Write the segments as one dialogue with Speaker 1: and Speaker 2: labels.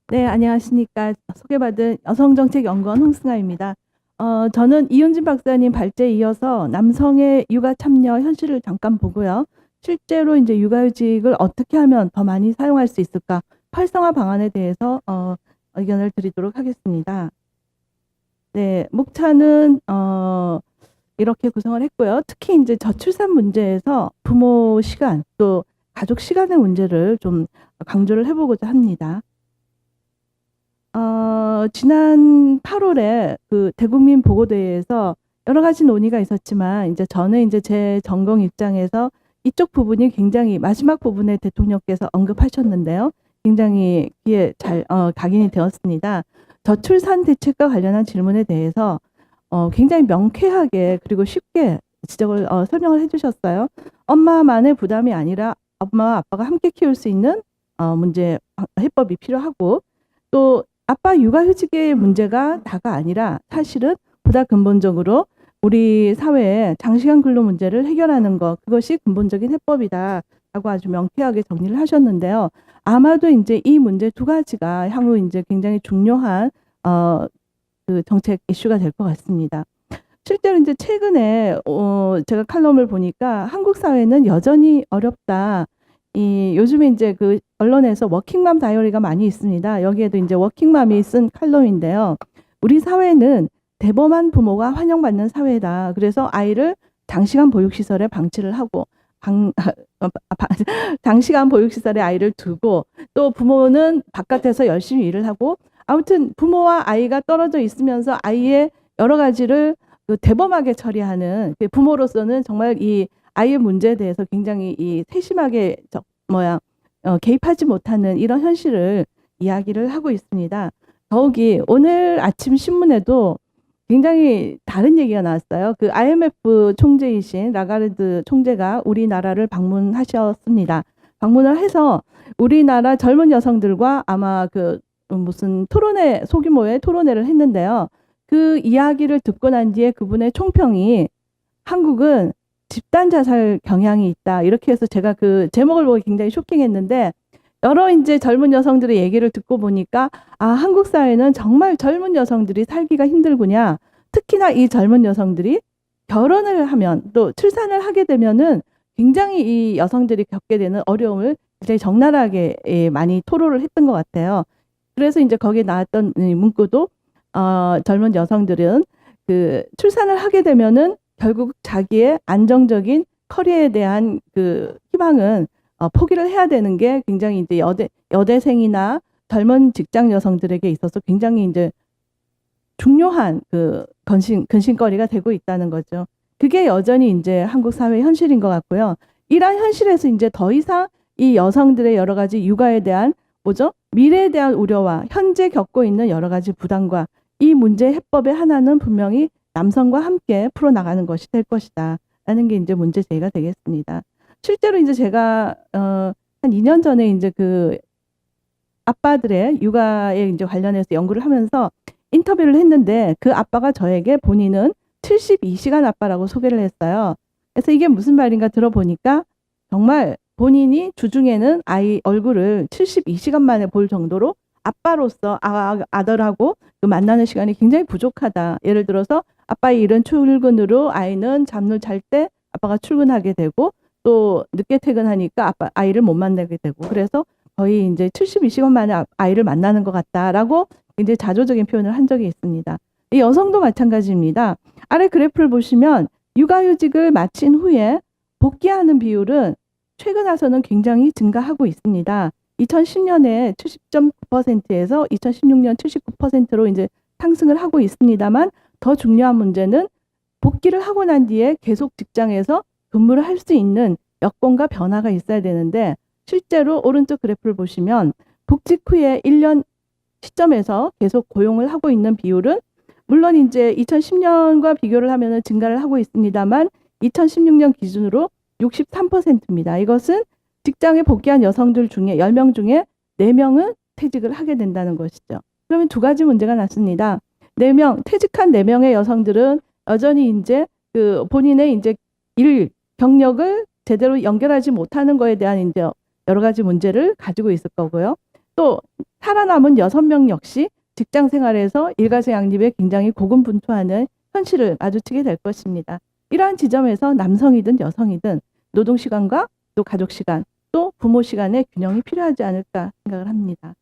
Speaker 1: 네, 안녕하십니까. 소개받은 여성정책연구원 홍승아입니다. 저는 이윤진 박사님 발제에 이어서 남성의 육아 참여 현실을 잠깐 보고요. 실제로 이제 육아휴직을 어떻게 하면 더 많이 사용할 수 있을까? 활성화 방안에 대해서 의견을 드리도록 하겠습니다. 네, 목차는 이렇게 구성을 했고요. 특히 이제 저출산 문제에서 부모 시간 또 가족 시간의 문제를 좀 강조를 해보고자 합니다. 지난 8월에 그 대국민 보고대회에서 여러 가지 논의가 있었지만 이제 저는 이제 제 전공 입장에서 이쪽 부분이 굉장히 마지막 부분에 대통령께서 언급하셨는데요. 굉장히 귀에 잘 각인이 되었습니다. 저출산 대책과 관련한 질문에 대해서 굉장히 명쾌하게 그리고 쉽게 지적을 설명을 해주셨어요. 엄마만의 부담이 아니라 엄마와 아빠가 함께 키울 수 있는 문제 해법이 필요하고 또 아빠 육아휴직의 문제가 다가 아니라 사실은 보다 근본적으로 우리 사회의 장시간 근로 문제를 해결하는 것 그것이 근본적인 해법이다라고 아주 명쾌하게 정리를 하셨는데요. 아마도 이제 이 문제 두 가지가 향후 이제 굉장히 중요한 그 정책 이슈가 될 것 같습니다. 실제로 이제 최근에 제가 칼럼을 보니까 한국 사회는 여전히 어렵다. 요즘에 이제 그 언론에서 워킹맘 다이어리가 많이 있습니다. 여기에도 이제 워킹맘이 쓴 칼럼인데요. 우리 사회는 대범한 부모가 환영받는 사회다. 그래서 아이를 장시간 보육시설에 방치를 하고 장시간 보육시설에 아이를 두고 또 부모는 바깥에서 열심히 일을 하고 아무튼 부모와 아이가 떨어져 있으면서 아이의 여러 가지를 그 대범하게 처리하는 부모로서는 정말 이 아이의 문제에 대해서 굉장히 이 세심하게 개입하지 못하는 이런 현실을 이야기를 하고 있습니다. 더욱이 오늘 아침 신문에도 굉장히 다른 얘기가 나왔어요. 그 IMF 총재이신 라가르드 총재가 우리나라를 방문하셨습니다. 방문을 해서 우리나라 젊은 여성들과 아마 그 무슨 토론회, 소규모의 토론회를 했는데요. 그 이야기를 듣고 난 뒤에 그분의 총평이 한국은 집단 자살 경향이 있다. 이렇게 해서 제가 그 제목을 보고 굉장히 쇼킹했는데 여러 이제 젊은 여성들의 얘기를 듣고 보니까 한국 사회는 정말 젊은 여성들이 살기가 힘들구냐. 특히나 이 젊은 여성들이 결혼을 하면 또 출산을 하게 되면은 굉장히 이 여성들이 겪게 되는 어려움을 굉장히 적나라하게 많이 토로를 했던 것 같아요. 그래서 이제 거기에 나왔던 문구도 젊은 여성들은 그 출산을 하게 되면은 결국 자기의 안정적인 커리어에 대한 그 희망은 포기를 해야 되는 게 굉장히 이제 여대생이나 젊은 직장 여성들에게 있어서 굉장히 이제 중요한 그 근심거리가 되고 있다는 거죠. 그게 여전히 이제 한국 사회 현실인 것 같고요. 이러한 현실에서 이제 더 이상 이 여성들의 여러 가지 육아에 대한 미래에 대한 우려와 현재 겪고 있는 여러 가지 부담과 이 문제 해법의 하나는 분명히 남성과 함께 풀어나가는 것이 될 것이다. 라는 게 이제 문제 제기가 되겠습니다. 실제로 이제 제가 한 2년 전에 이제 그 아빠들의 육아에 이제 관련해서 연구를 하면서 인터뷰를 했는데 그 아빠가 저에게 본인은 72시간 아빠라고 소개를 했어요. 그래서 이게 무슨 말인가 들어보니까 정말 본인이 주중에는 아이 얼굴을 72시간 만에 볼 정도로 아빠로서 아들하고 그 만나는 시간이 굉장히 부족하다. 예를 들어서 아빠의 일은 출근으로 아이는 잠을 잘 때 아빠가 출근하게 되고 또 늦게 퇴근하니까 아이를 못 만나게 되고 그래서 거의 이제 72시간 만에 아이를 만나는 것 같다라고 굉장히 자조적인 표현을 한 적이 있습니다. 이 여성도 마찬가지입니다. 아래 그래프를 보시면 육아휴직을 마친 후에 복귀하는 비율은 최근 와서는 굉장히 증가하고 있습니다. 2010년에 70.9%에서 2016년 79%로 이제 상승을 하고 있습니다만 더 중요한 문제는 복귀를 하고 난 뒤에 계속 직장에서 근무를 할 수 있는 여건과 변화가 있어야 되는데 실제로 오른쪽 그래프를 보시면 복직 후에 1년 시점에서 계속 고용을 하고 있는 비율은 물론 이제 2010년과 비교를 하면 증가를 하고 있습니다만 2016년 기준으로 63%입니다. 이것은 직장에 복귀한 여성들 중에 10명 중에 4명은 퇴직을 하게 된다는 것이죠. 그러면 두 가지 문제가 났습니다. 4명, 퇴직한 4명의 여성들은 여전히 이제 그 본인의 이제 일 경력을 제대로 연결하지 못하는 거에 대한 이제 여러 가지 문제를 가지고 있을 거고요. 또 살아남은 6명 역시 직장 생활에서 일가족 양립에 굉장히 고군분투하는 현실을 마주치게 될 것입니다. 이러한 지점에서 남성이든 여성이든 노동 시간과 또 가족 시간, 또 부모 시간의 균형이 필요하지 않을까 생각을 합니다.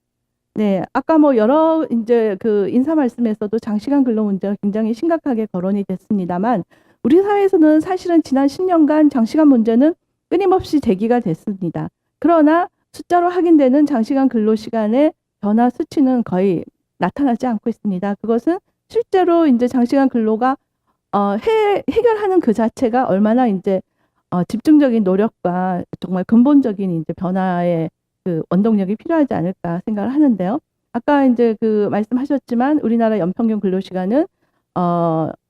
Speaker 1: 네, 아까 뭐 여러 이제 그 인사 말씀에서도 장시간 근로 문제가 굉장히 심각하게 거론이 됐습니다만 우리 사회에서는 사실은 지난 10년간 장시간 문제는 끊임없이 제기가 됐습니다. 그러나 숫자로 확인되는 장시간 근로 시간의 변화 수치는 거의 나타나지 않고 있습니다. 그것은 실제로 이제 장시간 근로가 해결하는 그 자체가 얼마나 이제 집중적인 노력과 정말 근본적인 이제 변화의 그 원동력이 필요하지 않을까 생각을 하는데요. 아까 이제 그 말씀하셨지만 우리나라 연평균 근로시간은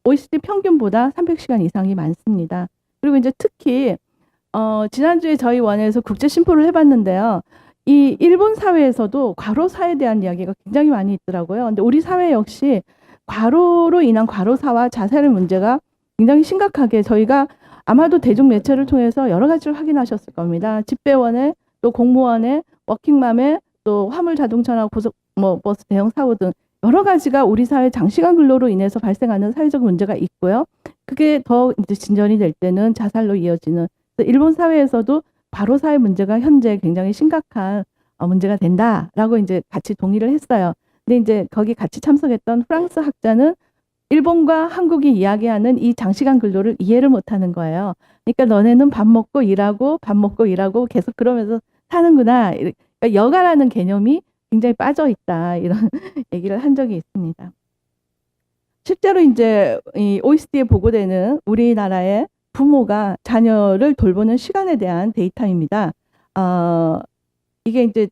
Speaker 1: OECD 평균보다 300시간 이상이 많습니다. 그리고 이제 특히 지난주에 저희 원에서 국제 심포를 해봤는데요. 이 일본 사회에서도 과로사에 대한 이야기가 굉장히 많이 있더라고요. 근데 우리 사회 역시 과로로 인한 과로사와 자살의 문제가 굉장히 심각하게 저희가 아마도 대중 매체를 통해서 여러 가지를 확인하셨을 겁니다. 집배원에 또 공무원에 워킹맘에 또 화물 자동차나 고속 버스 대형 사고 등 여러 가지가 우리 사회 장시간 근로로 인해서 발생하는 사회적 문제가 있고요. 그게 더 이제 진전이 될 때는 자살로 이어지는 일본 사회에서도 과로사의 문제가 현재 굉장히 심각한 문제가 된다라고 이제 같이 동의를 했어요. 근데 이제 거기 같이 참석했던 프랑스 학자는 일본과 한국이 이야기하는 이 장시간 근로를 이해를 못하는 거예요. 그러니까 너네는 밥 먹고 일하고 계속 그러면서 사는구나. 그러니까 여가라는 개념이 굉장히 빠져 있다. 이런 얘기를 한 적이 있습니다. 실제로 이제 이 OECD에 보고되는 우리나라의 부모가 자녀를 돌보는 시간에 대한 데이터입니다. 이게 이제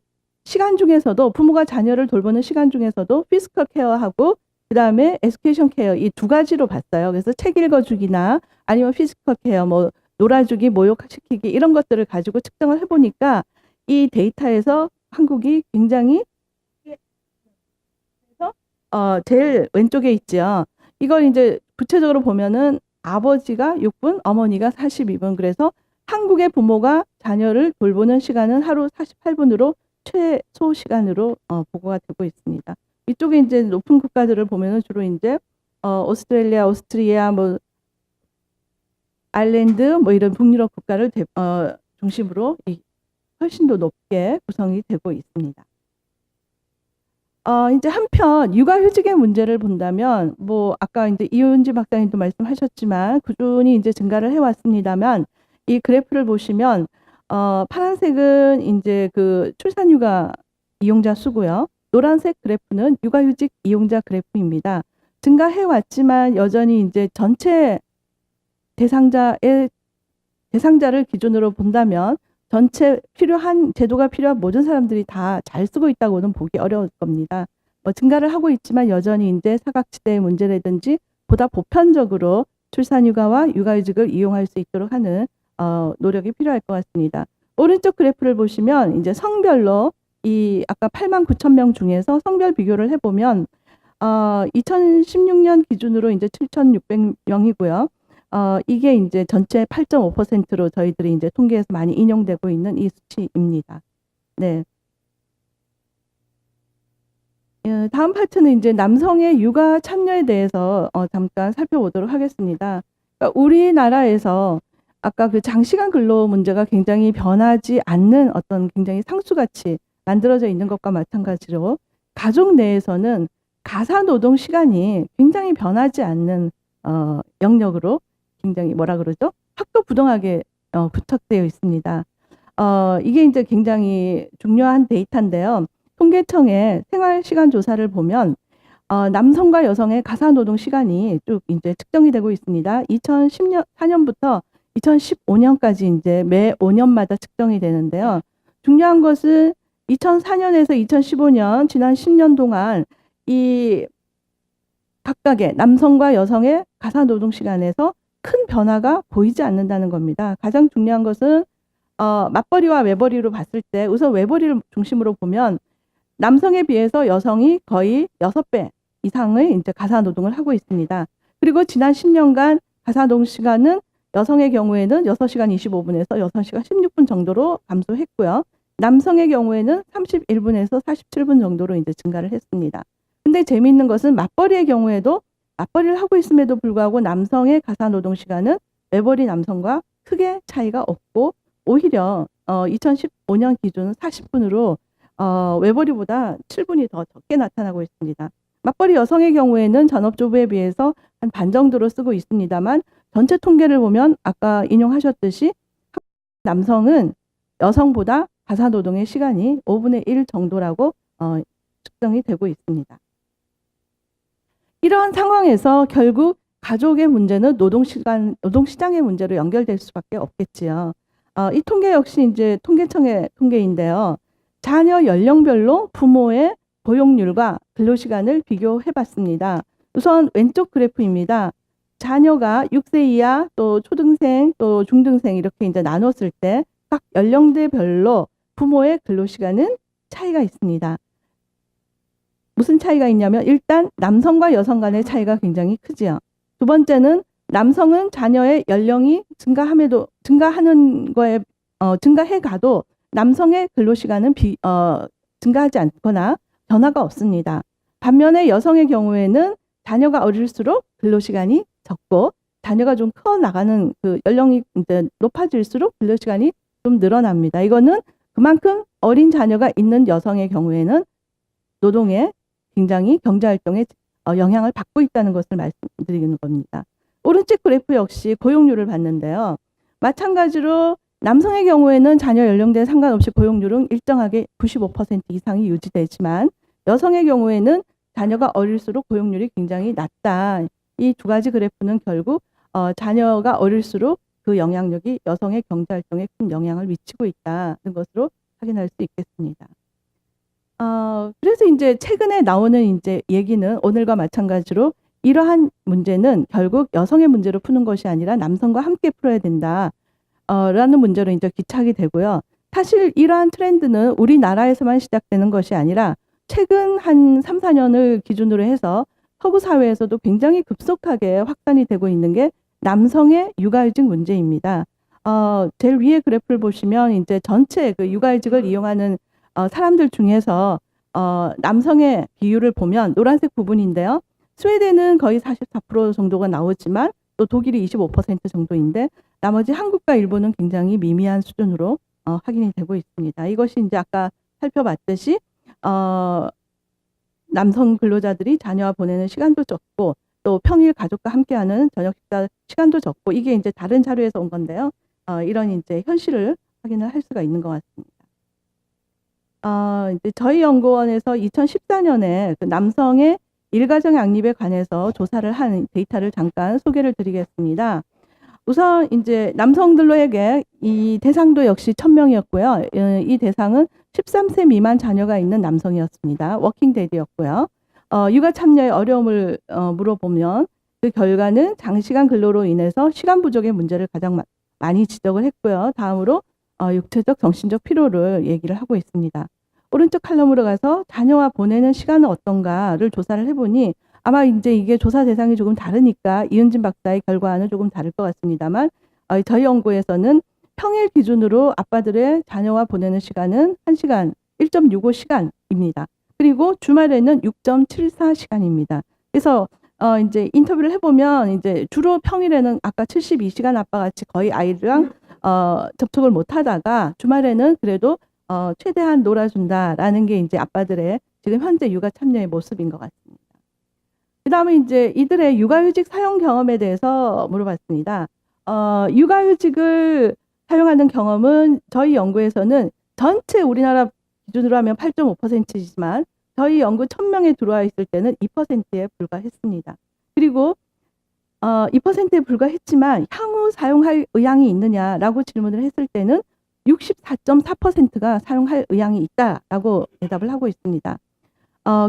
Speaker 1: 시간 중에서도 부모가 자녀를 돌보는 시간 중에서도 피지컬 케어하고 그다음에 에듀케이션 케어 이 두 가지로 봤어요. 그래서 책 읽어주기나 아니면 피지컬 케어 뭐 놀아주기, 모욕시키기 이런 것들을 가지고 측정을 해보니까 이 데이터에서 한국이 굉장히 제일 왼쪽에 있죠. 이걸 이제 구체적으로 보면은 아버지가 6분, 어머니가 42분. 그래서 한국의 부모가 자녀를 돌보는 시간은 하루 48분으로 최소 시간으로 보고가 되고 있습니다. 이쪽에 이제 높은 국가들을 보면은 주로 이제 오스트레일리아, 오스트리아, 뭐 아일랜드, 뭐 이런 북유럽 국가를 중심으로 훨씬 더 높게 구성이 되고 있습니다. 이제 한편 육아휴직의 문제를 본다면 뭐 아까 이제 이은지 박사님도 말씀하셨지만 꾸준히 이제 증가를 해왔습니다만 이 그래프를 보시면 파란색은 이제 그 출산휴가 이용자 수고요. 노란색 그래프는 육아휴직 이용자 그래프입니다. 증가해왔지만 여전히 이제 전체 대상자를 기준으로 본다면 전체 필요한 제도가 필요한 모든 사람들이 다 잘 쓰고 있다고는 보기 어려울 겁니다. 증가를 하고 있지만 여전히 이제 사각지대의 문제라든지 보다 보편적으로 출산휴가와 육아휴직을 이용할 수 있도록 하는 노력이 필요할 것 같습니다. 오른쪽 그래프를 보시면 이제 성별로 이 아까 89,000명 중에서 성별 비교를 해보면 2016년 기준으로 이제 7,600명이고요. 이게 이제 전체 8.5%로 저희들이 이제 통계에서 많이 인용되고 있는 이 수치입니다. 네. 다음 파트는 이제 남성의 육아 참여에 대해서 잠깐 살펴보도록 하겠습니다. 그러니까 우리나라에서 아까 그 장시간 근로 문제가 굉장히 변하지 않는 어떤 굉장히 상수같이 만들어져 있는 것과 마찬가지로 가족 내에서는 가사 노동 시간이 굉장히 변하지 않는 영역으로 굉장히 뭐라 그러죠? 학교부동하게 부착되어 있습니다. 이게 이제 굉장히 중요한 데이터인데요. 통계청의 생활시간 조사를 보면 남성과 여성의 가사 노동 시간이 쭉 이제 측정이 되고 있습니다. 2014년부터 2015년까지 이제 매 5년마다 측정이 되는데요. 중요한 것은 2004년에서 2015년 지난 10년 동안 이 각각의 남성과 여성의 가사 노동 시간에서 큰 변화가 보이지 않는다는 겁니다. 가장 중요한 것은 맞벌이와 외벌이로 봤을 때 우선 외벌이를 중심으로 보면 남성에 비해서 여성이 거의 6배 이상의 이제 가사 노동을 하고 있습니다. 그리고 지난 10년간 가사 노동 시간은 여성의 경우에는 6시간 25분에서 6시간 16분 정도로 감소했고요. 남성의 경우에는 31분에서 47분 정도로 이제 증가를 했습니다. 근데 재미있는 것은 맞벌이의 경우에도 맞벌이를 하고 있음에도 불구하고 남성의 가사 노동 시간은 외벌이 남성과 크게 차이가 없고 오히려 2015년 기준 40분으로 외벌이보다 7분이 더 적게 나타나고 있습니다. 맞벌이 여성의 경우에는 전업주부에 비해서 한 반 정도로 쓰고 있습니다만 전체 통계를 보면 아까 인용하셨듯이 남성은 여성보다 가사 노동의 시간이 5분의 1 정도라고 측정이 되고 있습니다. 이러한 상황에서 결국 가족의 문제는 노동시장의 문제로 연결될 수밖에 없겠지요. 이 통계 역시 이제 통계청의 통계인데요. 자녀 연령별로 부모의 고용률과 근로시간을 비교해 봤습니다. 우선 왼쪽 그래프입니다. 자녀가 6세 이하 또 초등생 또 중등생 이렇게 이제 나눴을 때 각 연령대별로 부모의 근로시간은 차이가 있습니다. 무슨 차이가 있냐면 일단 남성과 여성 간의 차이가 굉장히 크지요. 두 번째는 남성은 자녀의 연령이 증가하는 거에 증가해 가도 남성의 근로시간은 증가하지 않거나 변화가 없습니다. 반면에 여성의 경우에는 자녀가 어릴수록 근로시간이 적고 자녀가 좀 커 나가는 그 연령이 이제 높아질수록 근로시간이 좀 늘어납니다. 이거는 그만큼 어린 자녀가 있는 여성의 경우에는 노동에 굉장히 경제활동에 영향을 받고 있다는 것을 말씀드리는 겁니다. 오른쪽 그래프 역시 고용률을 봤는데요. 마찬가지로 남성의 경우에는 자녀 연령대에 상관없이 고용률은 일정하게 95% 이상이 유지되지만 여성의 경우에는 자녀가 어릴수록 고용률이 굉장히 낮다. 이 두 가지 그래프는 결국 자녀가 어릴수록 그 영향력이 여성의 경제활동에 큰 영향을 미치고 있다는 것으로 확인할 수 있겠습니다. 그래서 이제 최근에 나오는 이제 얘기는 오늘과 마찬가지로 이러한 문제는 결국 여성의 문제로 푸는 것이 아니라 남성과 함께 풀어야 된다. 라는 문제로 이제 기착이 되고요. 사실 이러한 트렌드는 우리나라에서만 시작되는 것이 아니라 최근 한 3, 4년을 기준으로 해서 서구 사회에서도 굉장히 급속하게 확산이 되고 있는 게 남성의 육아휴직 문제입니다. 제일 위에 그래프를 보시면 이제 전체 그 육아휴직을 이용하는 사람들 중에서 남성의 비율을 보면 노란색 부분인데요. 스웨덴은 거의 44% 정도가 나오지만 또 독일이 25% 정도인데 나머지 한국과 일본은 굉장히 미미한 수준으로 확인이 되고 있습니다. 이것이 이제 아까 살펴봤듯이 남성 근로자들이 자녀와 보내는 시간도 적고 또 평일 가족과 함께하는 저녁 식사 시간도 적고 이게 이제 다른 자료에서 온 건데요. 이런 이제 현실을 확인을 할 수가 있는 것 같습니다. 이제 저희 연구원에서 2014년에 그 남성의 일가정 양립에 관해서 조사를 한 데이터를 잠깐 소개를 드리겠습니다. 우선 이제 남성들로에게 이 대상도 역시 1000명이었고요. 이 대상은 13세 미만 자녀가 있는 남성이었습니다. 워킹데드였고요. 육아 참여의 어려움을 물어보면 그 결과는 장시간 근로로 인해서 시간 부족의 문제를 가장 많이 지적을 했고요. 다음으로 육체적, 정신적 피로를 얘기를 하고 있습니다. 오른쪽 칼럼으로 가서 자녀와 보내는 시간은 어떤가를 조사를 해보니 아마 이제 이게 조사 대상이 조금 다르니까 이은진 박사의 결과는 조금 다를 것 같습니다만 저희 연구에서는 평일 기준으로 아빠들의 자녀와 보내는 시간은 1시간 1.65시간입니다. 그리고 주말에는 6.74시간입니다. 그래서 이제 인터뷰를 해보면 이제 주로 평일에는 아까 72시간 아빠 같이 거의 아이랑 접촉을 못 하다가 주말에는 그래도 최대한 놀아준다라는 게 이제 아빠들의 지금 현재 육아 참여의 모습인 것 같습니다. 그 다음에 이제 이들의 육아휴직 사용 경험에 대해서 물어봤습니다. 육아휴직을 사용하는 경험은 저희 연구에서는 전체 우리나라 기준으로 하면 8.5%이지만 저희 연구 1000명에 들어와 있을 때는 2%에 불과했습니다. 그리고 2%에 불과했지만 향후 사용할 의향이 있느냐라고 질문을 했을 때는 64.4%가 사용할 의향이 있다라고 대답을 하고 있습니다.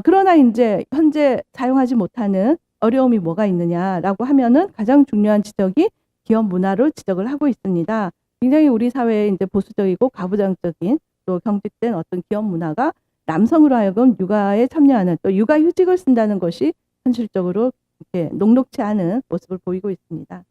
Speaker 1: 그러나 이제 현재 사용하지 못하는 어려움이 뭐가 있느냐라고 하면은 가장 중요한 지적이 기업 문화로 지적을 하고 있습니다. 굉장히 우리 사회에 이제 보수적이고 가부장적인 또 경직된 어떤 기업 문화가 남성으로 하여금 육아에 참여하는 또 육아휴직을 쓴다는 것이 현실적으로 이렇게 녹록치 않은 모습을 보이고 있습니다.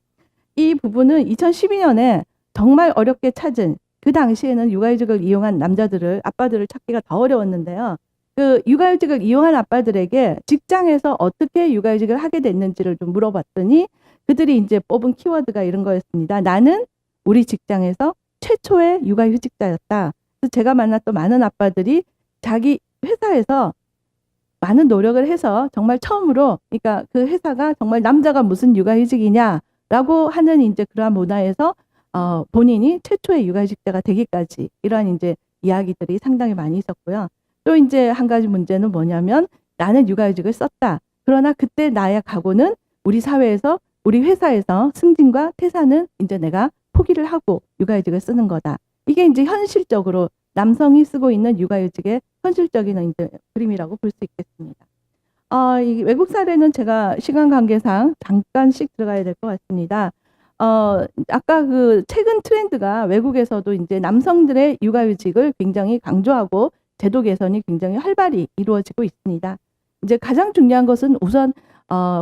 Speaker 1: 이 부분은 2012년에 정말 어렵게 찾은 그 당시에는 육아휴직을 이용한 아빠들을 찾기가 더 어려웠는데요. 그 육아휴직을 이용한 아빠들에게 직장에서 어떻게 육아휴직을 하게 됐는지를 좀 물어봤더니 그들이 이제 뽑은 키워드가 이런 거였습니다. 나는 우리 직장에서 최초의 육아휴직자였다. 그래서 제가 만났던 많은 아빠들이 자기 회사에서 많은 노력을 해서 정말 처음으로, 그러니까 그 회사가 정말 남자가 무슨 육아휴직이냐라고 하는 이제 그러한 문화에서 본인이 최초의 육아휴직자가 되기까지 이러한 이제 이야기들이 상당히 많이 있었고요. 또 이제 한 가지 문제는 뭐냐면 나는 육아휴직을 썼다. 그러나 그때 나의 각오는 우리 사회에서 우리 회사에서 승진과 퇴사는 이제 내가 포기를 하고 육아휴직을 쓰는 거다. 이게 이제 현실적으로 남성이 쓰고 있는 육아휴직의 현실적인 이제 그림이라고 볼 수 있겠습니다. 이 외국 사례는 제가 시간 관계상 잠깐씩 들어가야 될 것 같습니다. 아까 그 최근 트렌드가 외국에서도 이제 남성들의 육아휴직을 굉장히 강조하고 제도 개선이 굉장히 활발히 이루어지고 있습니다. 이제 가장 중요한 것은 우선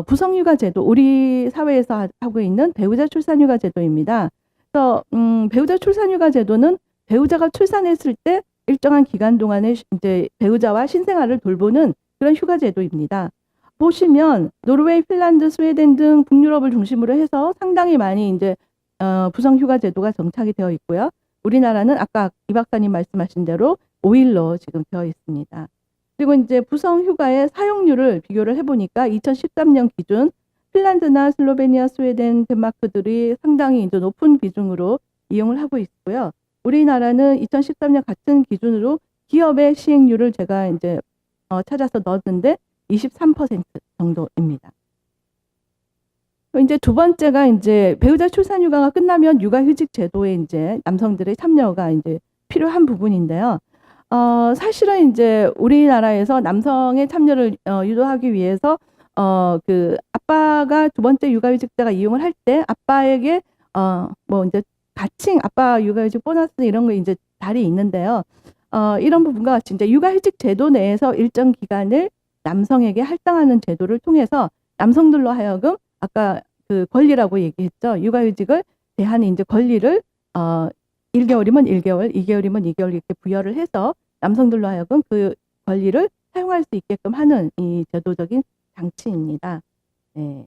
Speaker 1: 부성육아 제도, 우리 사회에서 하고 있는 배우자 출산휴가 제도입니다. 그래서 배우자 출산휴가 제도는 배우자가 출산했을 때 일정한 기간 동안에 이제 배우자와 신생아를 돌보는 그런 휴가 제도입니다. 보시면 노르웨이, 핀란드, 스웨덴 등 북유럽을 중심으로 해서 상당히 많이 이제 부성휴가 제도가 정착이 되어 있고요. 우리나라는 아까 이 박사님 말씀하신 대로 5일로 지금 되어 있습니다. 그리고 이제 부성휴가의 사용률을 비교를 해보니까 2013년 기준 핀란드나 슬로베니아, 스웨덴, 덴마크들이 상당히 이제 높은 비중으로 이용을 하고 있고요. 우리나라는 2013년 같은 기준으로 기업의 시행률을 제가 이제 찾아서 넣었는데 23% 정도입니다. 이제 두 번째가 이제 배우자 출산휴가가 끝나면 육아휴직 제도에 이제 남성들의 참여가 이제 필요한 부분인데요. 사실은 이제 우리나라에서 남성의 참여를 유도하기 위해서 그 아빠가 두 번째 육아휴직자가 이용을 할 때 아빠에게 뭐 이제 가칭 아빠 육아휴직 보너스 이런 거 이제 달이 있는데요. 이런 부분과 같이 이제 육아휴직 제도 내에서 일정 기간을 남성에게 할당하는 제도를 통해서 남성들로 하여금 아까 그 권리라고 얘기했죠. 육아휴직을 대한 이제 권리를 1개월이면 1개월, 2개월이면 2개월 이렇게 부여를 해서 남성들로 하여금 그 권리를 사용할 수 있게끔 하는 이 제도적인 장치입니다. 네.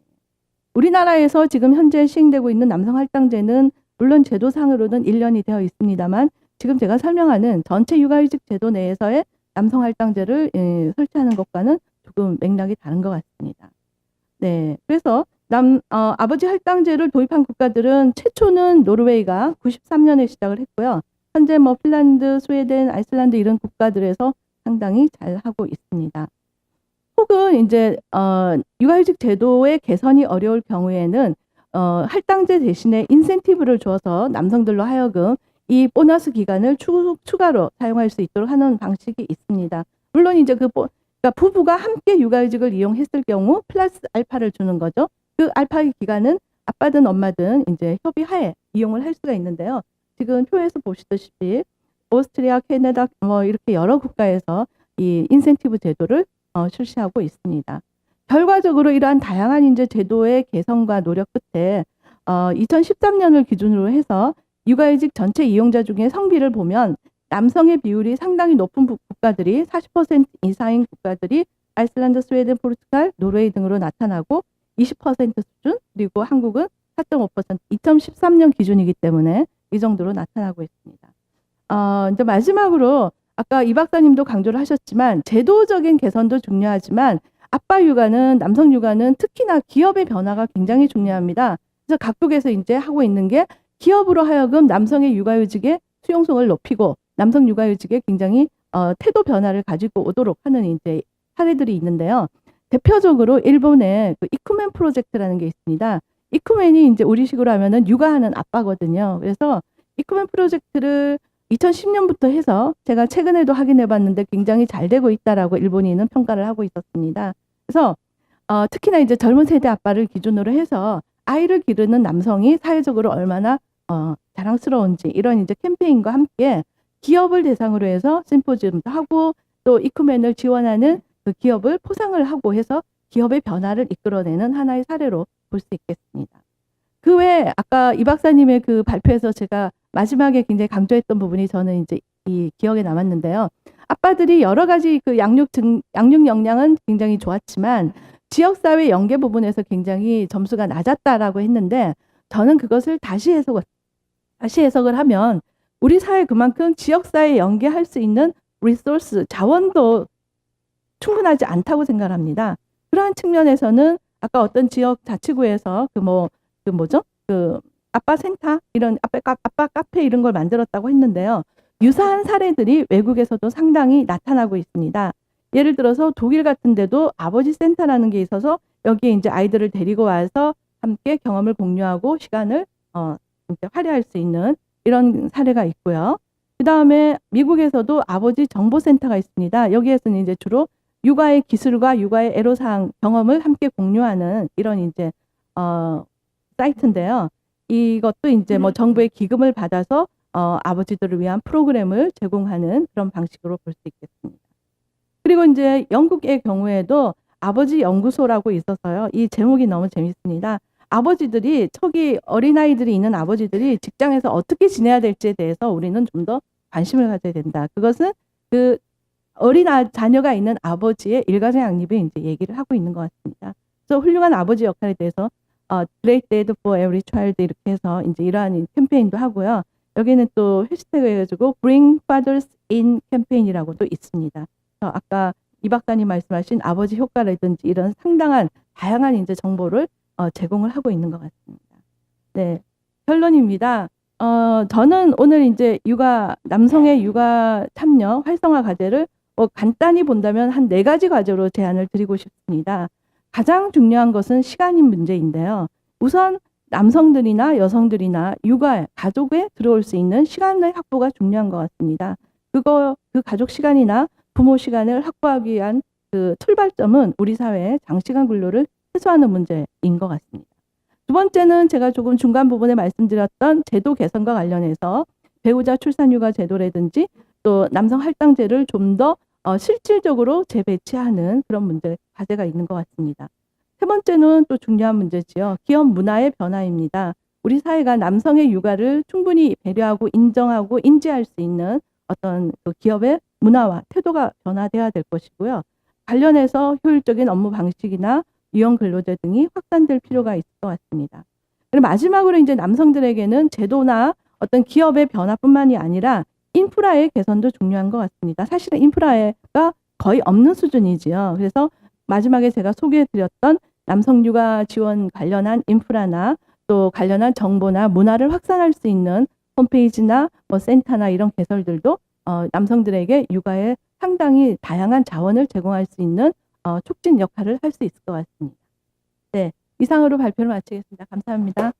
Speaker 1: 우리나라에서 지금 현재 시행되고 있는 남성 할당제는 물론 제도상으로는 1년이 되어 있습니다만 지금 제가 설명하는 전체 육아휴직 제도 내에서의 남성 할당제를 설치하는 것과는 조금 맥락이 다른 것 같습니다. 네, 그래서 아버지 할당제를 도입한 국가들은 최초는 노르웨이가 93년에 시작을 했고요. 현재 뭐 핀란드, 스웨덴, 아이슬란드 이런 국가들에서 상당히 잘 하고 있습니다. 혹은 이제 육아휴직 제도의 개선이 어려울 경우에는 할당제 대신에 인센티브를 줘서 남성들로 하여금 이 보너스 기간을 추가로 사용할 수 있도록 하는 방식이 있습니다. 물론 이제 그러니까 부부가 함께 육아휴직을 이용했을 경우 플러스 알파를 주는 거죠. 그 알파의 기간은 아빠든 엄마든 이제 협의하에 이용을 할 수가 있는데요. 지금 표에서 보시다시피 오스트리아, 캐나다 뭐 이렇게 여러 국가에서 이 인센티브 제도를 실시하고 있습니다. 결과적으로 이러한 다양한 이제 제도의 개선과 노력 끝에 2013년을 기준으로 해서 육아휴직 전체 이용자 중에 성비를 보면 남성의 비율이 상당히 높은 국가들이 40% 이상인 국가들이 아이슬란드, 스웨덴, 포르투갈, 노르웨이 등으로 나타나고 20% 수준, 그리고 한국은 4.5%, 2013년 기준이기 때문에 이 정도로 나타나고 있습니다. 이제 마지막으로 아까 이 박사님도 강조를 하셨지만 제도적인 개선도 중요하지만 아빠 육아는 남성 육아는 특히나 기업의 변화가 굉장히 중요합니다. 그래서 각국에서 이제 하고 있는 게 기업으로 하여금 남성의 육아휴직의 수용성을 높이고 남성 육아휴직에 굉장히 태도 변화를 가지고 오도록 하는 이제 사례들이 있는데요. 대표적으로 일본의 그 이쿠멘 프로젝트라는 게 있습니다. 이쿠멘이 이제 우리식으로 하면은 육아하는 아빠거든요. 그래서 이쿠멘 프로젝트를 2010년부터 해서 제가 최근에도 확인해 봤는데 굉장히 잘 되고 있다라고 일본인은 평가를 하고 있었습니다. 그래서 특히나 이제 젊은 세대 아빠를 기준으로 해서 아이를 기르는 남성이 사회적으로 얼마나 자랑스러운지 이런 이제 캠페인과 함께 기업을 대상으로 해서 심포지엄도 하고 또 이쿠멘을 지원하는 그 기업을 포상을 하고 해서 기업의 변화를 이끌어내는 하나의 사례로 볼 수 있겠습니다. 그 외에 아까 이 박사님의 그 발표에서 제가 마지막에 굉장히 강조했던 부분이 저는 이제 이 기억에 남았는데요. 아빠들이 여러 가지 그 양육 역량은 굉장히 좋았지만 지역사회 연계 부분에서 굉장히 점수가 낮았다라고 했는데 저는 그것을 다시 해석을 하면 우리 사회 그만큼 지역사회 연계할 수 있는 리소스, 자원도 충분하지 않다고 생각합니다. 그러한 측면에서는 아까 어떤 지역 자치구에서 그 아빠 센터 이런 아빠 카페 이런 걸 만들었다고 했는데요. 유사한 사례들이 외국에서도 상당히 나타나고 있습니다. 예를 들어서 독일 같은 데도 아버지 센터라는 게 있어서 여기에 이제 아이들을 데리고 와서 함께 경험을 공유하고 시간을 이제 할애할 수 있는 이런 사례가 있고요. 그 다음에 미국에서도 아버지 정보센터가 있습니다. 여기에서는 이제 주로 육아의 기술과 육아의 애로사항 경험을 함께 공유하는 이런 이제 사이트인데요. 이것도 이제 뭐 정부의 기금을 받아서 아버지들을 위한 프로그램을 제공하는 그런 방식으로 볼 수 있겠습니다. 그리고 이제 영국의 경우에도 아버지 연구소라고 있어서요. 이 제목이 너무 재밌습니다. 아버지들이 초기 어린아이들이 있는 아버지들이 직장에서 어떻게 지내야 될지에 대해서 우리는 좀 더 관심을 가져야 된다. 그것은 그 자녀가 있는 아버지의 일가정 양립을 이제 얘기를 하고 있는 것 같습니다. 그래서 훌륭한 아버지 역할에 대해서 Great Dad for Every Child 이렇게 해서 이제 이러한 캠페인도 하고요. 여기는 또 해시태그 해가지고 Bring Fathers in 캠페인이라고도 있습니다. 아까 이 박사님 말씀하신 아버지 효과라든지 이런 상당한 다양한 이제 정보를 제공을 하고 있는 것 같습니다. 네, 결론입니다. 저는 오늘 이제 남성의 육아 참여 활성화 과제를 간단히 본다면 한 4가지 과제로 제안을 드리고 싶습니다. 가장 중요한 것은 시간인 문제인데요. 우선 남성들이나 여성들이나 육아, 가족에 들어올 수 있는 시간의 확보가 중요한 것 같습니다. 그 가족 시간이나 부모 시간을 확보하기 위한 그 출발점은 우리 사회의 장시간 근로를 해소하는 문제인 것 같습니다. 두 번째는 제가 조금 중간 부분에 말씀드렸던 제도 개선과 관련해서 배우자 출산휴가 제도라든지 또 남성 할당제를 좀 더 실질적으로 재배치하는 그런 과제가 있는 것 같습니다. 세 번째는 또 중요한 문제지요. 기업 문화의 변화입니다. 우리 사회가 남성의 육아를 충분히 배려하고 인정하고 인지할 수 있는 어떤 그 기업의 문화와 태도가 변화돼야 될 것이고요. 관련해서 효율적인 업무 방식이나 유형 근로제 등이 확산될 필요가 있을 것 같습니다. 그리고 마지막으로 이제 남성들에게는 제도나 어떤 기업의 변화뿐만이 아니라 인프라의 개선도 중요한 것 같습니다. 사실은 인프라가 거의 없는 수준이지요. 그래서 마지막에 제가 소개해드렸던 남성 육아 지원 관련한 인프라나 또 관련한 정보나 문화를 확산할 수 있는 홈페이지나 뭐 센터나 이런 개설들도 남성들에게 육아에 상당히 다양한 자원을 제공할 수 있는 촉진 역할을 할 수 있을 것 같습니다. 네, 이상으로 발표를 마치겠습니다. 감사합니다.